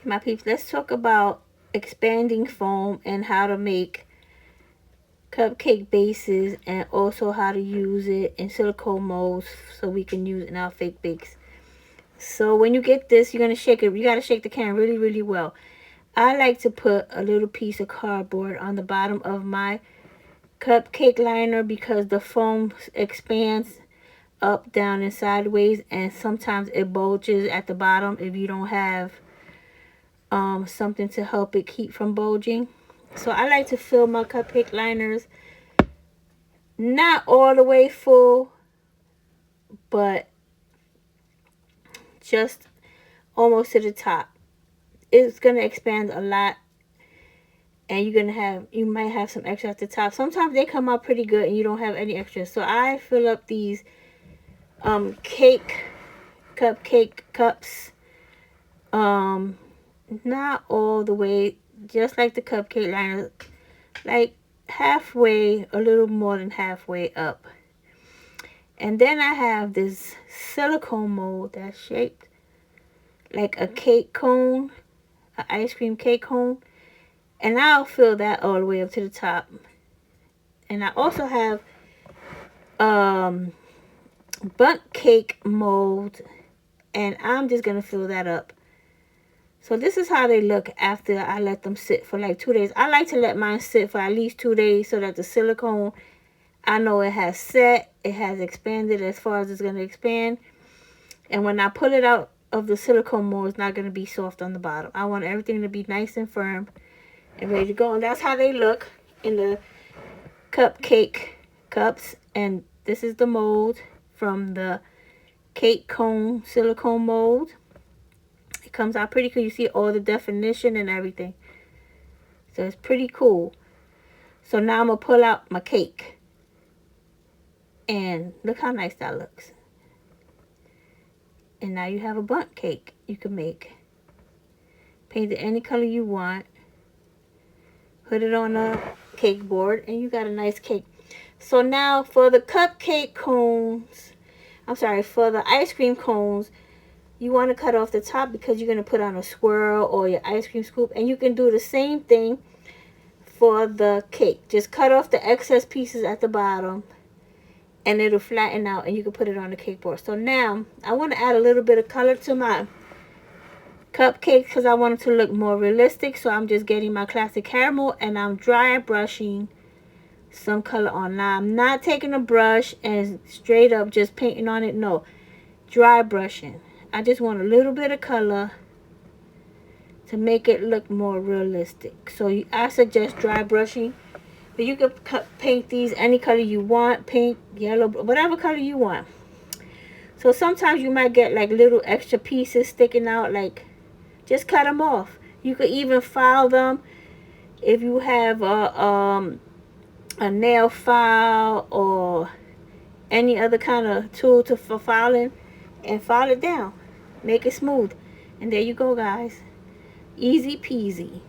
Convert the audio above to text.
My peeps, let's talk about expanding foam and how to make cupcake bases, and also how to use it in silicone molds so we can use it in our fake bakes. So when you get this, you're going to shake it. You got to shake the can really, really well. I like to put a little piece of cardboard on the bottom of my cupcake liner because the foam expands up, down, and sideways, and sometimes it bulges at the bottom if you don't have something to help it keep from bulging. So I like to fill my cupcake liners not all the way full, but just almost to the top. It's going to expand a lot, and you might have some extra at the top. Sometimes they come out pretty good and you don't have any extra. So I fill up these cupcake cups, not all the way, just like the cupcake liner, like halfway, a little more than halfway up. And then I have this silicone mold that's shaped like a cake cone, an ice cream cake cone, and I'll fill that all the way up to the top. And I also have bundt cake mold, and I'm just gonna fill that up. So this is how they look after I let them sit for like 2 days. I like to let mine sit for at least 2 days so that the silicone, I know it has set, it has expanded as far as it's going to expand. And when I pull it out of the silicone mold, it's not going to be soft on the bottom. I want everything to be nice and firm and ready to go. And that's how they look in the cupcake cups. And this is the mold from the cake cone silicone mold. It comes out pretty cool. You see all the definition and everything. So it's pretty cool. So now I'm going to pull out my cake. And look how nice that looks. And now you have a bundt cake you can make. Paint it any color you want. Put it on a cake board and you got a nice cake. So now for the cupcake cones, for the ice cream cones, you want to cut off the top because you're going to put on a swirl or your ice cream scoop. And you can do the same thing for the cake. Just cut off the excess pieces at the bottom and it'll flatten out and you can put it on the cake board. So now I want to add a little bit of color to my cupcakes because I want it to look more realistic. So I'm just getting my classic caramel and I'm dry brushing some color on. Now I'm not taking a brush and straight up just painting on it. No, dry brushing. I just want a little bit of color to make it look more realistic. So I suggest dry brushing. But you can paint these any color you want. Pink, yellow, whatever color you want. So sometimes you might get like little extra pieces sticking out. Like, just cut them off. You could even file them if you have a nail file or any other kind of tool for filing, and file it down. Make it smooth. And there you go, guys. Easy peasy.